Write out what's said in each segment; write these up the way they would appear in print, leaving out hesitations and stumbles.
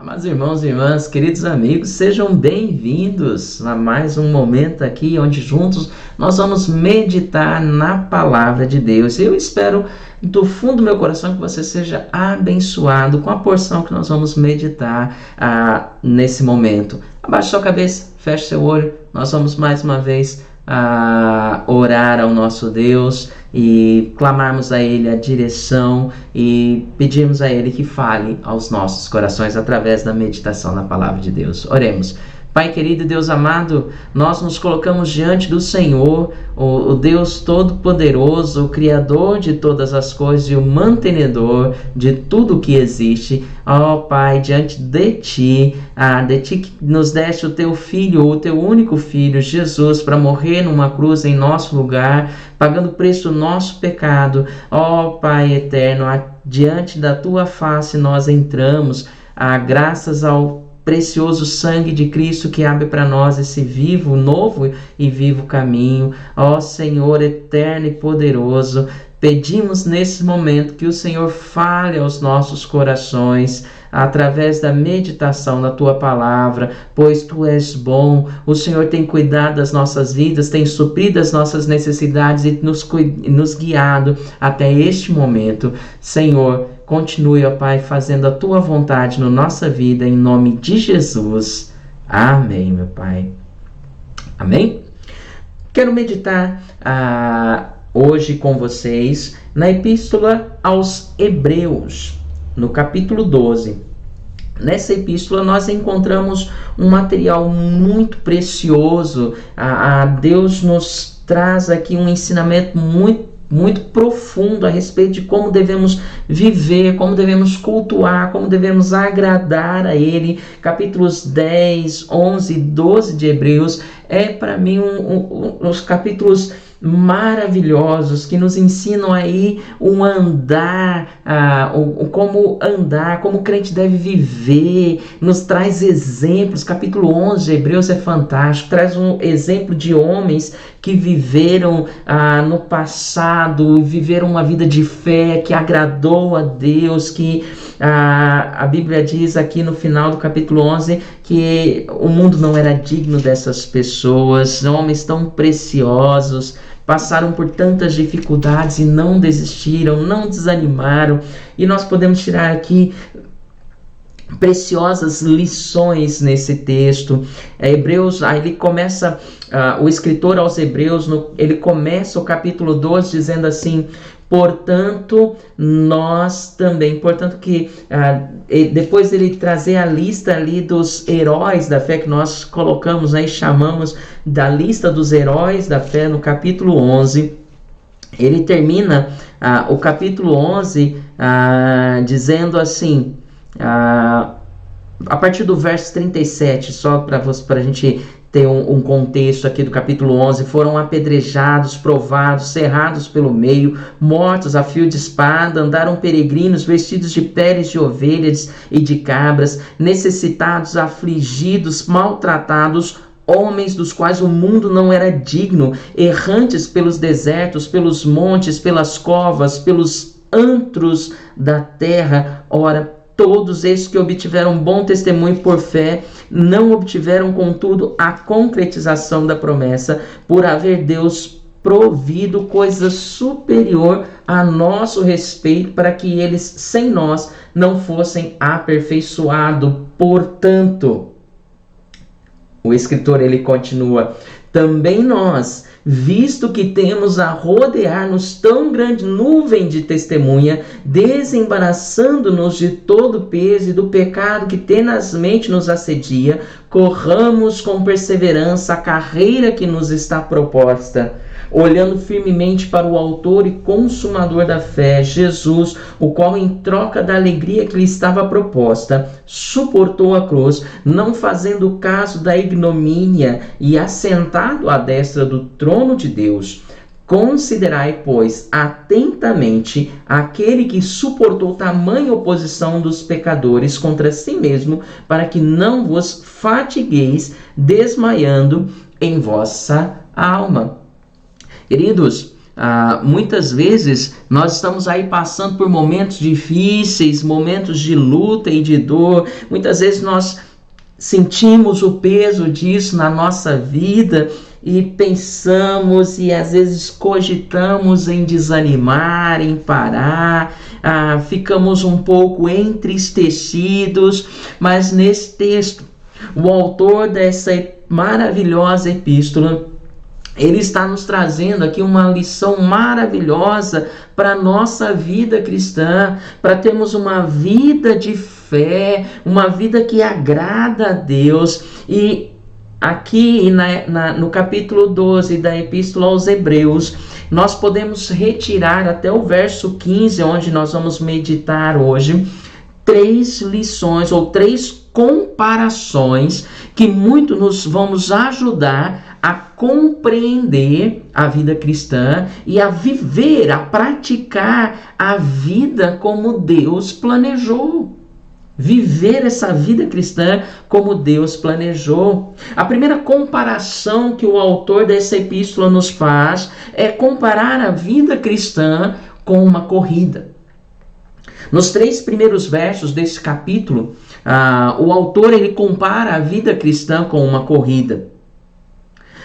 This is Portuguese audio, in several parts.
Amados irmãos e irmãs, queridos amigos, sejam bem-vindos a mais um momento aqui onde juntos nós vamos meditar na palavra de Deus. Eu espero do fundo do meu coração que você seja abençoado com a porção que nós vamos meditar nesse momento. Abaixe sua cabeça, feche seu olho, nós vamos mais uma vez orar ao nosso Deus e clamarmos a Ele a direção e pedirmos a Ele que fale aos nossos corações através da meditação na palavra de Deus. Oremos. Pai querido e Deus amado, nós nos colocamos diante do Senhor, o Deus Todo-Poderoso, o Criador de todas as coisas e o mantenedor de tudo que existe. Ó Pai, diante de Ti que nos deste o Teu Filho, o Teu único Filho, Jesus, para morrer numa cruz em nosso lugar, pagando o preço do nosso pecado. Ó Pai eterno, diante da Tua face nós entramos, graças ao precioso sangue de Cristo que abre para nós esse vivo, novo e vivo caminho. Ó Senhor eterno e poderoso, pedimos nesse momento que o Senhor fale aos nossos corações através da meditação da Tua palavra, pois Tu és bom, o Senhor tem cuidado das nossas vidas, tem suprido as nossas necessidades e nos guiado até este momento. Senhor, continue, ó Pai, fazendo a Tua vontade na nossa vida, em nome de Jesus. Amém, meu Pai. Amém? Quero meditar hoje com vocês na Epístola aos Hebreus, no capítulo 12. Nessa epístola nós encontramos um material muito precioso. Deus nos traz aqui um ensinamento muito profundo a respeito de como devemos viver, como devemos cultuar, como devemos agradar a Ele. Capítulos 10, 11 e 12 de Hebreus é para mim uns capítulos maravilhosos que nos ensinam aí um andar, como andar, como o crente deve viver, nos traz exemplos. Capítulo 11 de Hebreus é fantástico, traz um exemplo de homens que viveram no passado, viveram uma vida de fé que agradou a Deus, que a Bíblia diz aqui no final do capítulo 11 que o mundo não era digno dessas pessoas, homens tão preciosos, passaram por tantas dificuldades e não desistiram, não desanimaram, e nós podemos tirar aqui preciosas lições nesse texto. Hebreus, ele começa, o escritor aos Hebreus, ele começa o capítulo 12 dizendo assim: portanto, nós também, que depois dele trazer a lista ali dos heróis da fé que nós colocamos, né, e chamamos da lista dos heróis da fé no capítulo 11, ele termina o capítulo 11 dizendo assim, a partir do verso 37, só para a gente ter um contexto aqui do capítulo 11, foram apedrejados, provados, cerrados pelo meio, mortos a fio de espada, andaram peregrinos vestidos de peles de ovelhas e de cabras, necessitados, afligidos, maltratados, homens dos quais o mundo não era digno, errantes pelos desertos, pelos montes, pelas covas, pelos antros da terra. Ora, todos esses que obtiveram bom testemunho por fé, não obtiveram, contudo, a concretização da promessa, por haver Deus provido coisa superior a nosso respeito, para que eles, sem nós, não fossem aperfeiçoados. Portanto, o escritor ele continua: também nós, visto que temos a rodear-nos tão grande nuvem de testemunha, desembaraçando-nos de todo o peso e do pecado que tenazmente nos assedia, corramos com perseverança a carreira que nos está proposta, olhando firmemente para o autor e consumador da fé, Jesus, o qual, em troca da alegria que lhe estava proposta, suportou a cruz, não fazendo caso da ignomínia, e assentado à destra do trono de Deus. Considerai, pois, atentamente aquele que suportou tamanha oposição dos pecadores contra si mesmo, para que não vos fatigueis desmaiando em vossa alma. Queridos, Muitas vezes nós estamos aí passando por momentos difíceis, momentos de luta e de dor. Muitas vezes nós sentimos o peso disso na nossa vida e pensamos e às vezes cogitamos em desanimar, em parar, ficamos um pouco entristecidos, mas nesse texto, o autor dessa maravilhosa epístola, ele está nos trazendo aqui uma lição maravilhosa para a nossa vida cristã, para termos uma vida de fé, uma vida que agrada a Deus. E aqui no capítulo 12 da Epístola aos Hebreus, nós podemos retirar até o verso 15, onde nós vamos meditar hoje, 3 lições ou 3 comparações que muito nos vão nos ajudar a compreender a vida cristã e a viver, a praticar a vida como Deus planejou. Viver essa vida cristã como Deus planejou. A primeira comparação que o autor dessa epístola nos faz é comparar a vida cristã com uma corrida. Nos 3 primeiros versos desse capítulo, o autor ele compara a vida cristã com uma corrida.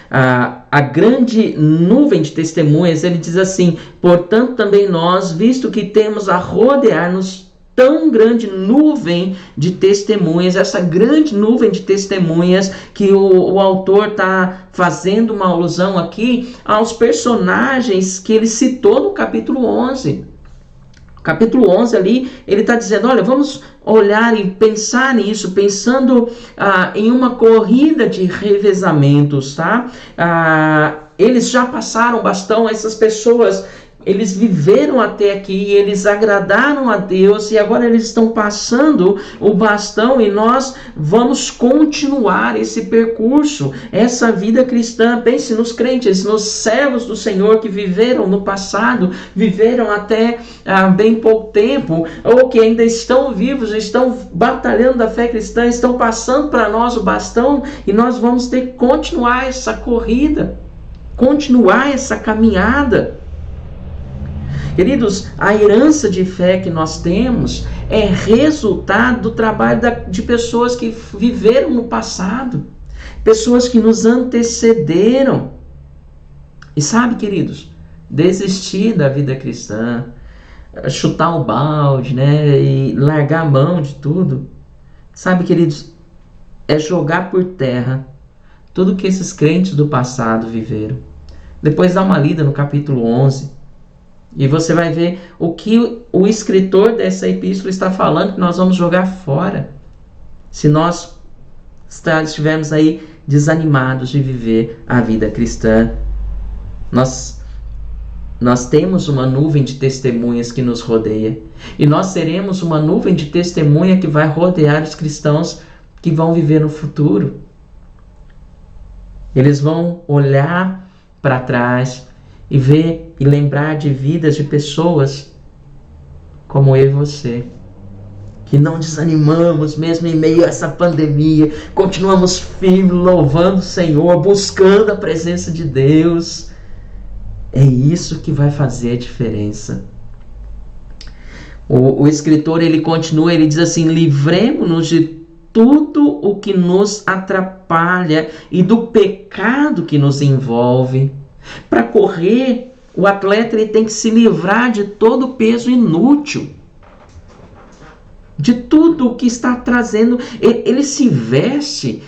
A grande nuvem de testemunhas, ele diz assim: portanto também nós, visto que temos a rodear-nos tão grande nuvem de testemunhas, essa grande nuvem de testemunhas que o autor está fazendo uma alusão aqui aos personagens que ele citou no capítulo 11. Capítulo 11 ali, ele está dizendo, olha, vamos olhar e pensar nisso, pensando em uma corrida de revezamentos, tá? Eles já passaram bastão, essas pessoas, eles viveram até aqui, eles agradaram a Deus e agora eles estão passando o bastão e nós vamos continuar esse percurso, essa vida cristã. Pense nos crentes, nos servos do Senhor que viveram no passado, viveram até bem pouco tempo, ou que ainda estão vivos, estão batalhando da fé cristã, estão passando para nós o bastão e nós vamos ter que continuar essa corrida, continuar essa caminhada. Queridos, a herança de fé que nós temos é resultado do trabalho de pessoas que viveram no passado, pessoas que nos antecederam. E sabe, queridos, desistir da vida cristã, chutar o balde, né, e largar a mão de tudo, sabe, queridos, é jogar por terra tudo que esses crentes do passado viveram. Depois dá uma lida no capítulo 11, e você vai ver o que o escritor dessa epístola está falando que nós vamos jogar fora se nós estivermos aí desanimados de viver a vida cristã. Nós temos uma nuvem de testemunhas que nos rodeia e nós seremos uma nuvem de testemunha que vai rodear os cristãos que vão viver no futuro. Eles vão olhar para trás e ver e lembrar de vidas de pessoas como eu e você, que não desanimamos mesmo em meio a essa pandemia, continuamos firmes, louvando o Senhor, buscando a presença de Deus. É isso que vai fazer a diferença. O escritor, ele continua, ele diz assim: livremos-nos de tudo o que nos atrapalha e do pecado que nos envolve. Para correr, o atleta ele tem que se livrar de todo o peso inútil, de tudo o que está trazendo. Ele se veste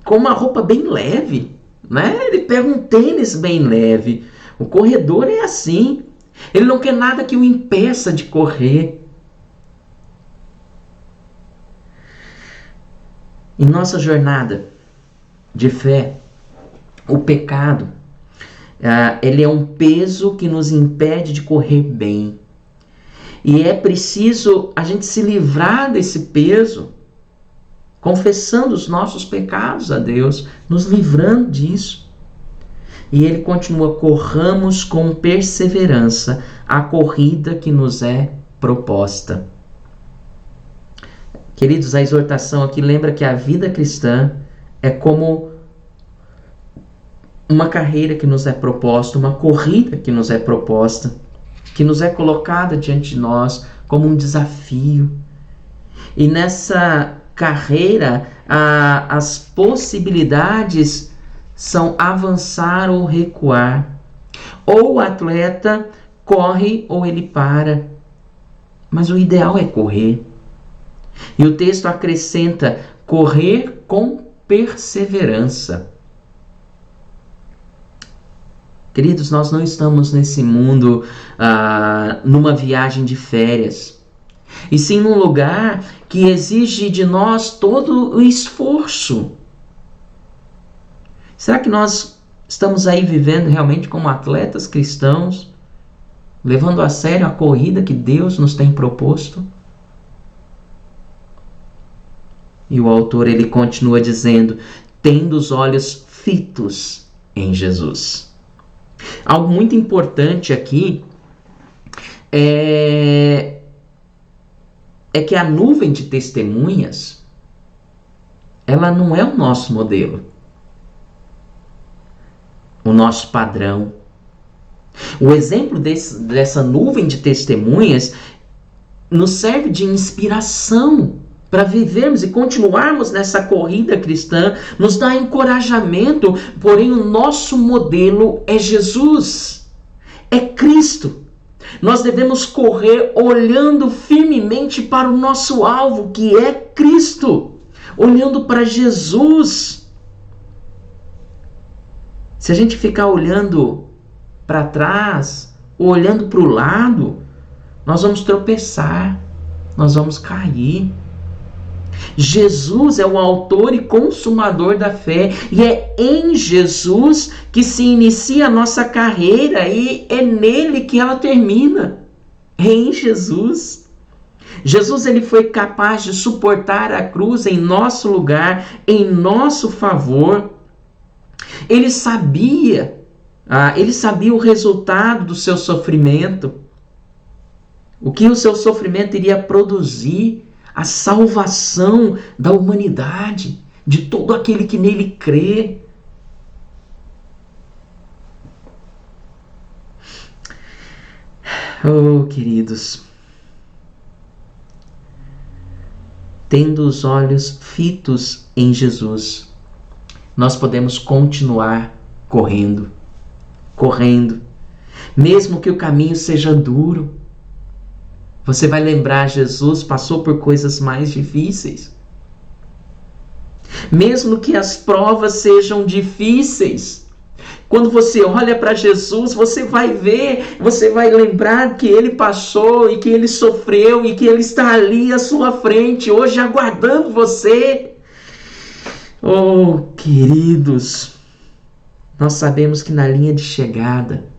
com uma roupa bem leve, né? Ele pega um tênis bem leve. O corredor é assim. Ele não quer nada que o impeça de correr. Em nossa jornada de fé, o pecado, ele é um peso que nos impede de correr bem. E é preciso a gente se livrar desse peso, confessando os nossos pecados a Deus, nos livrando disso. E ele continua: corramos com perseverança a corrida que nos é proposta. Queridos, a exortação aqui lembra que a vida cristã é como uma carreira que nos é proposta, uma corrida que nos é proposta, que nos é colocada diante de nós como um desafio. E nessa carreira, as possibilidades são avançar ou recuar. Ou o atleta corre ou ele para. Mas o ideal é correr. E o texto acrescenta: correr com perseverança. Queridos, nós não estamos nesse mundo numa viagem de férias, e sim num lugar que exige de nós todo o esforço. Será que nós estamos aí vivendo realmente como atletas cristãos, levando a sério a corrida que Deus nos tem proposto? E o autor ele continua dizendo: tendo os olhos fitos em Jesus. Algo muito importante aqui é que a nuvem de testemunhas, ela não é o nosso modelo, o nosso padrão. O exemplo dessa nuvem de testemunhas nos serve de inspiração para vivermos e continuarmos nessa corrida cristã, nos dá encorajamento, porém o nosso modelo é Jesus, é Cristo. Nós devemos correr olhando firmemente para o nosso alvo, que é Cristo, olhando para Jesus. Se a gente ficar olhando para trás, ou olhando para o lado, nós vamos tropeçar, nós vamos cair. Jesus é o autor e consumador da fé, e é em Jesus que se inicia a nossa carreira e é nele que ela termina. É em Jesus. Jesus ele foi capaz de suportar a cruz em nosso lugar, em nosso favor. Ele sabia o resultado do seu sofrimento, o que o seu sofrimento iria produzir, a salvação da humanidade, de todo aquele que nele crê. Oh, queridos, tendo os olhos fitos em Jesus, nós podemos continuar correndo, mesmo que o caminho seja duro. Você vai lembrar, Jesus passou por coisas mais difíceis. Mesmo que as provas sejam difíceis, quando você olha para Jesus, você vai ver, você vai lembrar que ele passou e que ele sofreu e que ele está ali à sua frente, hoje aguardando você. Oh, queridos, nós sabemos que na linha de chegada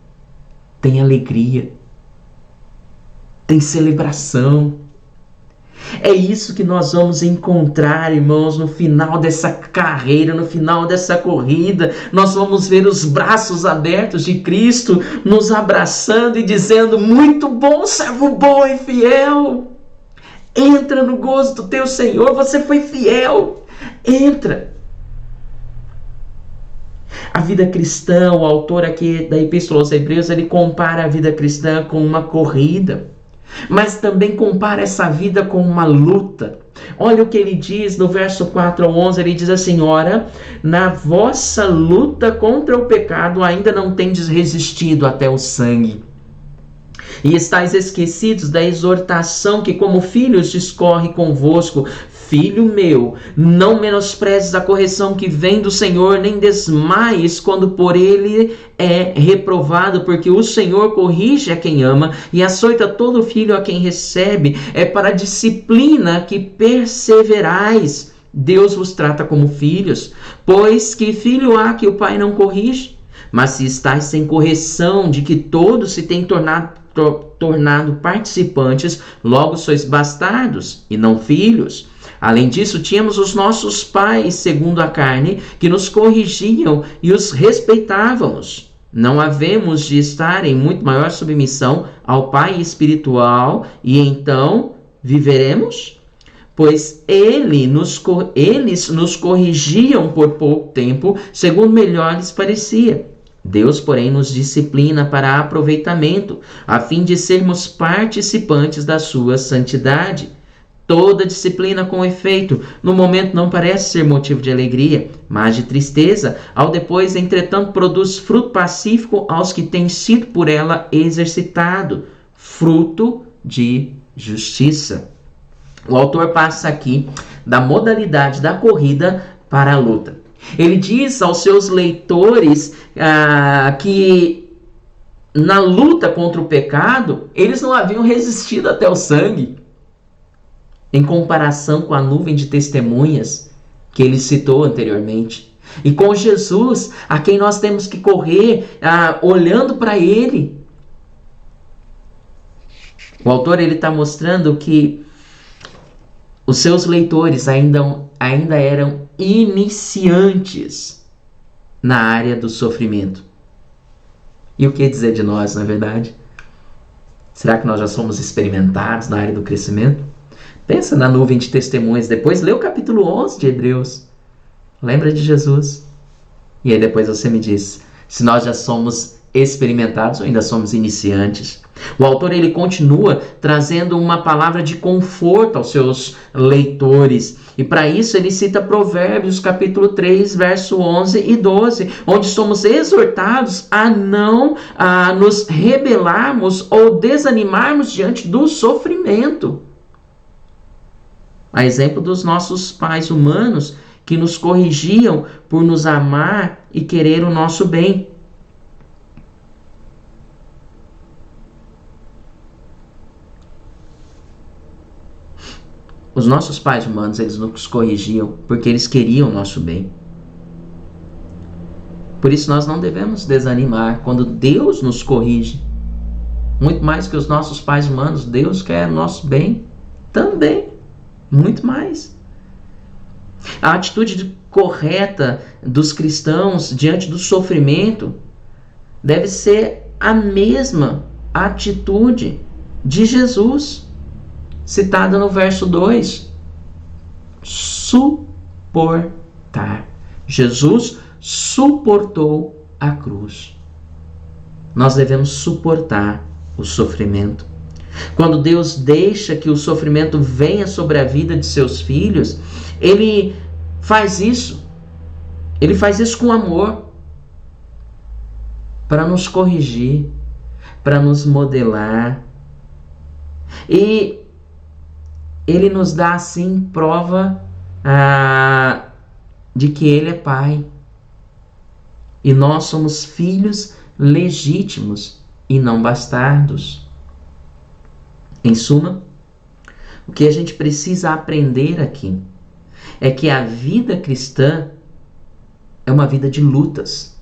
tem alegria, tem celebração. É isso que nós vamos encontrar, irmãos, no final dessa carreira, no final dessa corrida. Nós vamos ver os braços abertos de Cristo nos abraçando e dizendo: muito bom, servo bom e fiel. Entra no gozo do teu Senhor, você foi fiel. Entra. A vida cristã, o autor aqui da Epístola aos Hebreus, ele compara a vida cristã com uma corrida, mas também compara essa vida com uma luta. Olha o que ele diz no verso 4 ao 11, ele diz assim: ora, na vossa luta contra o pecado ainda não tendes resistido até o sangue, e estáis esquecidos da exortação que como filhos discorre convosco. Filho meu, não menosprezes a correção que vem do Senhor, nem desmaies quando por ele é reprovado, porque o Senhor corrige a quem ama e açoita todo filho a quem recebe. É para a disciplina que perseverais. Deus vos trata como filhos, pois que filho há que o pai não corrige? Mas se estáis sem correção, de que todos se têm tornado participantes, logo sois bastardos e não filhos. Além disso, tínhamos os nossos pais, segundo a carne, que nos corrigiam e os respeitávamos. Não havemos de estar em muito maior submissão ao Pai espiritual, e então viveremos? pois eles nos corrigiam por pouco tempo, segundo melhor lhes parecia. Deus, porém, nos disciplina para aproveitamento, a fim de sermos participantes da sua santidade. Toda disciplina com efeito, no momento não parece ser motivo de alegria, mas de tristeza, ao depois, entretanto, produz fruto pacífico aos que têm sido por ela exercitado, fruto de justiça. O autor passa aqui da modalidade da corrida para a luta. Ele diz aos seus leitores que na luta contra o pecado, eles não haviam resistido até o sangue, em comparação com a nuvem de testemunhas que ele citou anteriormente. E com Jesus, a quem nós temos que correr olhando para ele. O autor está mostrando que os seus leitores ainda eram iniciantes na área do sofrimento. E o que dizer de nós, não é verdade? Será que nós já somos experimentados na área do crescimento? Pensa na nuvem de testemunhas, depois lê o capítulo 11 de Hebreus. Lembra de Jesus? E aí depois você me diz se nós já somos experimentados ou ainda somos iniciantes. O autor ele continua trazendo uma palavra de conforto aos seus leitores. E para isso ele cita Provérbios capítulo 3, verso 11 e 12, onde somos exortados a não nos rebelarmos ou desanimarmos diante do sofrimento. A exemplo dos nossos pais humanos que nos corrigiam por nos amar e querer o nosso bem. Os nossos pais humanos, eles nos corrigiam porque eles queriam o nosso bem. Por isso nós não devemos desanimar quando Deus nos corrige. Muito mais que os nossos pais humanos, Deus quer o nosso bem também. Muito mais. A atitude correta dos cristãos diante do sofrimento deve ser a mesma atitude de Jesus, citada no verso 2. Suportar. Jesus suportou a cruz. Nós devemos suportar o sofrimento. Quando Deus deixa que o sofrimento venha sobre a vida de seus filhos, Ele faz isso. Ele faz isso com amor, para nos corrigir, para nos modelar. E Ele nos dá assim prova de que Ele é Pai. E nós somos filhos legítimos e não bastardos. Em suma, o que a gente precisa aprender aqui é que a vida cristã é uma vida de lutas.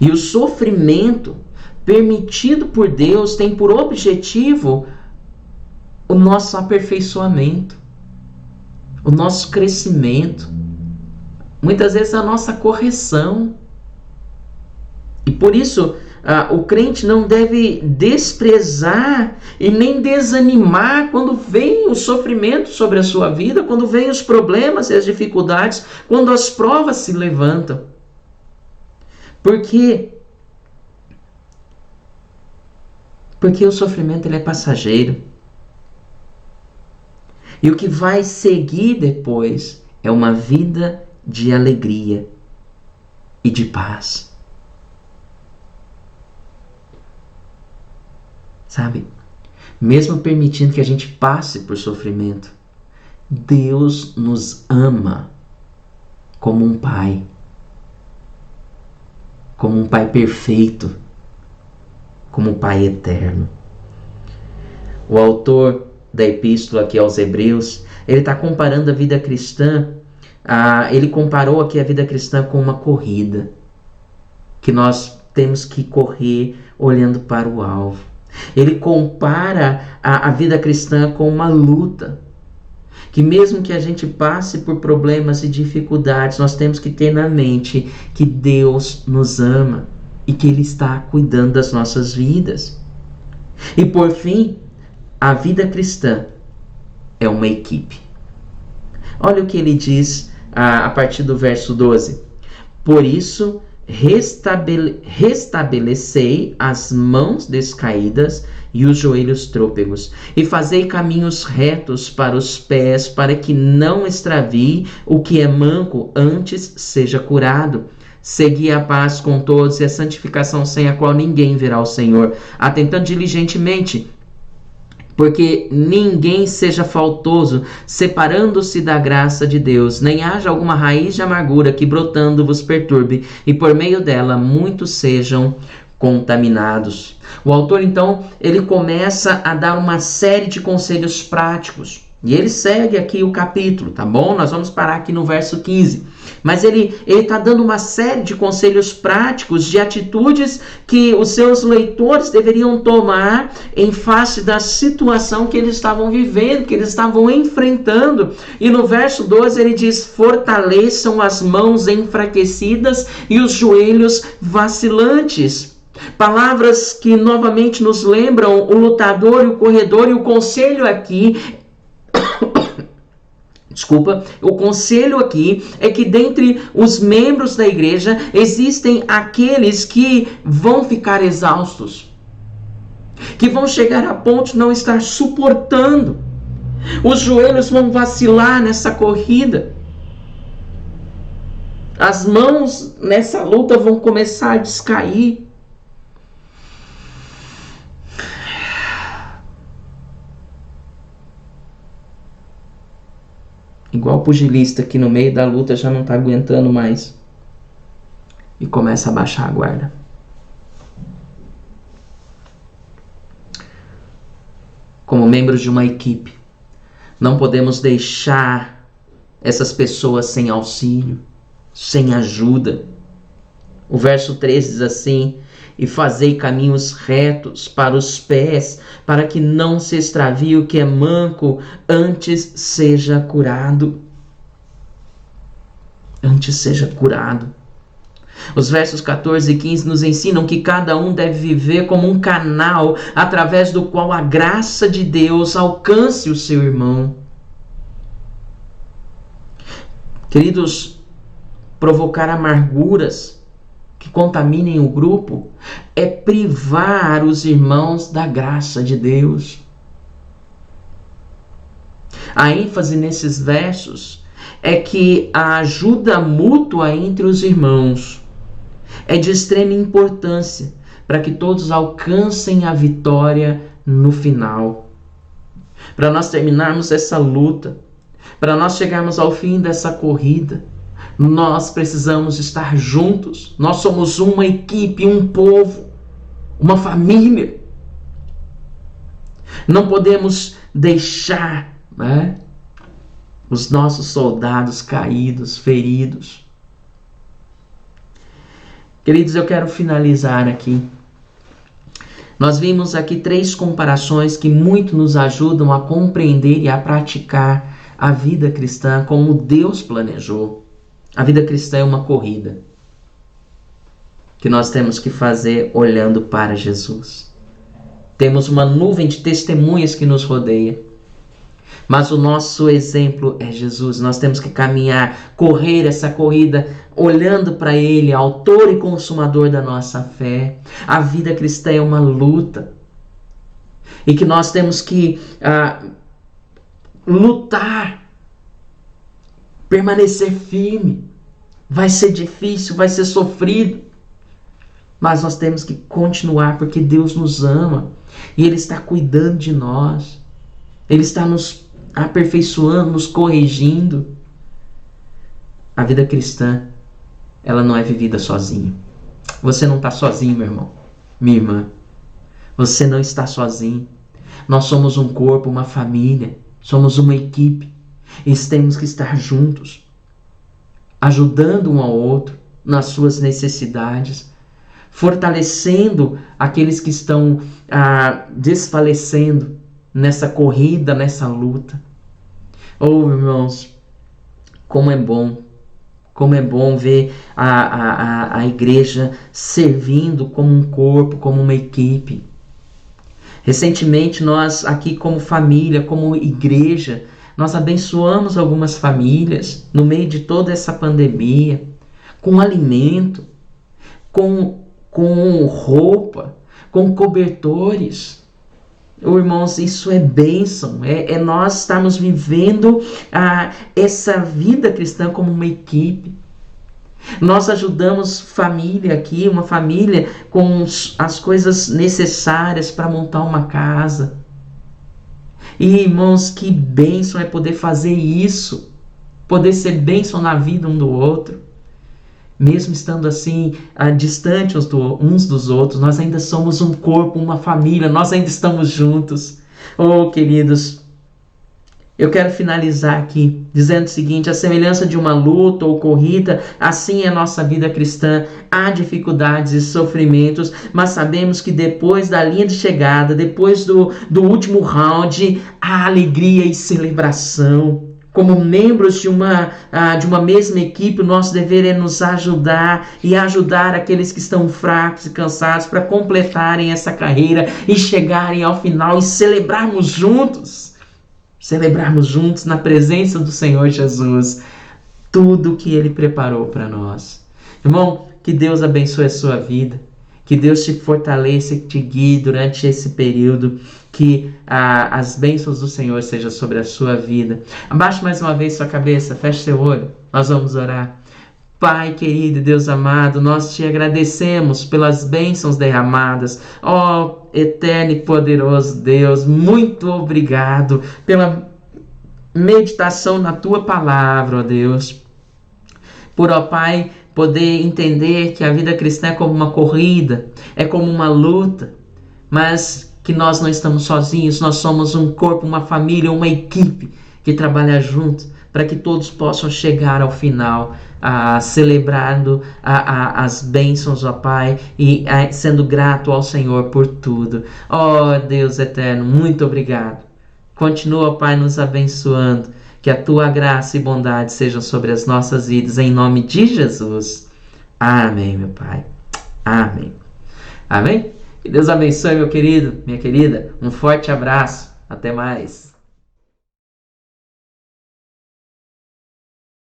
E o sofrimento permitido por Deus tem por objetivo o nosso aperfeiçoamento, o nosso crescimento, muitas vezes a nossa correção. E por isso, o crente não deve desprezar e nem desanimar quando vem o sofrimento sobre a sua vida, quando vem os problemas e as dificuldades, quando as provas se levantam. Porque o sofrimento ele é passageiro. E o que vai seguir depois é uma vida de alegria e de paz. Sabe? Mesmo permitindo que a gente passe por sofrimento, Deus nos ama como um pai. Como um pai perfeito. Como um pai eterno. O autor da epístola aqui aos Hebreus, ele está comparando a vida cristã, ele comparou aqui a vida cristã com uma corrida, que nós temos que correr olhando para o alvo. Ele compara a vida cristã com uma luta, que mesmo que a gente passe por problemas e dificuldades, nós temos que ter na mente que Deus nos ama e que Ele está cuidando das nossas vidas. E por fim, a vida cristã é uma equipe. Olha o que ele diz a partir do verso 12. Por isso, restabelecei as mãos descaídas e os joelhos trôpegos, e fazei caminhos retos para os pés, para que não extravie o que é manco, antes seja curado. Segui a paz com todos e a santificação, sem a qual ninguém verá o Senhor, atentando diligentemente, porque ninguém seja faltoso, separando-se da graça de Deus, nem haja alguma raiz de amargura que brotando vos perturbe, e por meio dela muitos sejam contaminados. O autor, então, ele começa a dar uma série de conselhos práticos. E ele segue aqui o capítulo, tá bom? Nós vamos parar aqui no verso 15. Mas ele está dando uma série de conselhos práticos, de atitudes que os seus leitores deveriam tomar em face da situação que eles estavam vivendo, que eles estavam enfrentando. E no verso 12 ele diz: fortaleçam as mãos enfraquecidas e os joelhos vacilantes. Palavras que novamente nos lembram o lutador e o corredor, e o conselho aqui o conselho aqui é que dentre os membros da igreja existem aqueles que vão ficar exaustos, que vão chegar a ponto de não estar suportando. Os joelhos vão vacilar nessa corrida. As mãos nessa luta vão começar a descair. Igual o pugilista que no meio da luta já não está aguentando mais e começa a baixar a guarda. Como membros de uma equipe, não podemos deixar essas pessoas sem auxílio, sem ajuda. O verso 13 diz assim: e fazei caminhos retos para os pés, para que não se extravie o que é manco, antes seja curado. Antes seja curado. Os versos 14 e 15 nos ensinam que cada um deve viver como um canal através do qual a graça de Deus alcance o seu irmão. Queridos, provocar amarguras que contaminem o grupo é privar os irmãos da graça de Deus. A ênfase nesses versos é que a ajuda mútua entre os irmãos é de extrema importância para que todos alcancem a vitória no final. Para nós terminarmos essa luta, para nós chegarmos ao fim dessa corrida, nós precisamos estar juntos. Nós somos uma equipe, um povo, uma família. Não podemos deixar, os nossos soldados caídos, feridos. Queridos, eu quero finalizar aqui. Nós vimos aqui 3 comparações que muito nos ajudam a compreender e a praticar a vida cristã como Deus planejou. A vida cristã é uma corrida que nós temos que fazer olhando para Jesus. Temos uma nuvem de testemunhas que nos rodeia, mas o nosso exemplo é Jesus. Nós temos que caminhar, correr essa corrida olhando para Ele, autor e consumador da nossa fé. A vida cristã é uma luta e que nós temos que lutar, permanecer firme. Vai ser difícil, vai ser sofrido, mas nós temos que continuar porque Deus nos ama e Ele está cuidando de nós. Ele está nos aperfeiçoando, nos corrigindo. A vida cristã, ela não é vivida sozinho. Você não está sozinho, meu irmão, minha irmã. Você não está sozinho. Nós somos um corpo, uma família, somos uma equipe. E temos que estar juntos, ajudando um ao outro nas suas necessidades, fortalecendo aqueles que estão desfalecendo nessa corrida, nessa luta. Oh, irmãos, como é bom ver a igreja servindo como um corpo, como uma equipe. Recentemente nós aqui como família, como igreja, nós abençoamos algumas famílias no meio de toda essa pandemia, com alimento, com roupa, com cobertores. Irmãos, isso é bênção, é nós estarmos vivendo essa vida cristã como uma equipe. Nós ajudamos família aqui, uma família com as coisas necessárias para montar uma casa. E irmãos, que bênção é poder fazer isso, poder ser bênção na vida um do outro. Mesmo estando assim, distante uns dos outros, nós ainda somos um corpo, uma família, nós ainda estamos juntos. Oh, queridos, eu quero finalizar aqui dizendo o seguinte: a semelhança de uma luta ou corrida, assim é a nossa vida cristã. Há dificuldades e sofrimentos, mas sabemos que depois da linha de chegada, depois do último round, há alegria e celebração. Como membros de uma mesma equipe, o nosso dever é nos ajudar e ajudar aqueles que estão fracos e cansados para completarem essa carreira e chegarem ao final e celebrarmos juntos na presença do Senhor Jesus tudo que Ele preparou para nós. Irmão, que Deus abençoe a sua vida, que Deus te fortaleça e te guie durante esse período, que as bênçãos do Senhor sejam sobre a sua vida. Abaixe mais uma vez sua cabeça, feche seu olho, nós vamos orar. Pai querido, Deus amado, nós te agradecemos pelas bênçãos derramadas. Ó eterno e poderoso Deus, muito obrigado pela meditação na tua palavra, ó Deus. Por, ó Pai, poder entender que a vida cristã é como uma corrida, é como uma luta, mas que nós não estamos sozinhos, nós somos um corpo, uma família, uma equipe que trabalha junto para que todos possam chegar ao final, celebrando as bênçãos, ó Pai, e sendo grato ao Senhor por tudo. Ó Deus eterno, muito obrigado. Continua, Pai, nos abençoando, que a Tua graça e bondade sejam sobre as nossas vidas, em nome de Jesus. Amém, meu Pai. Amém. Amém? Que Deus abençoe, meu querido, minha querida. Um forte abraço. Até mais.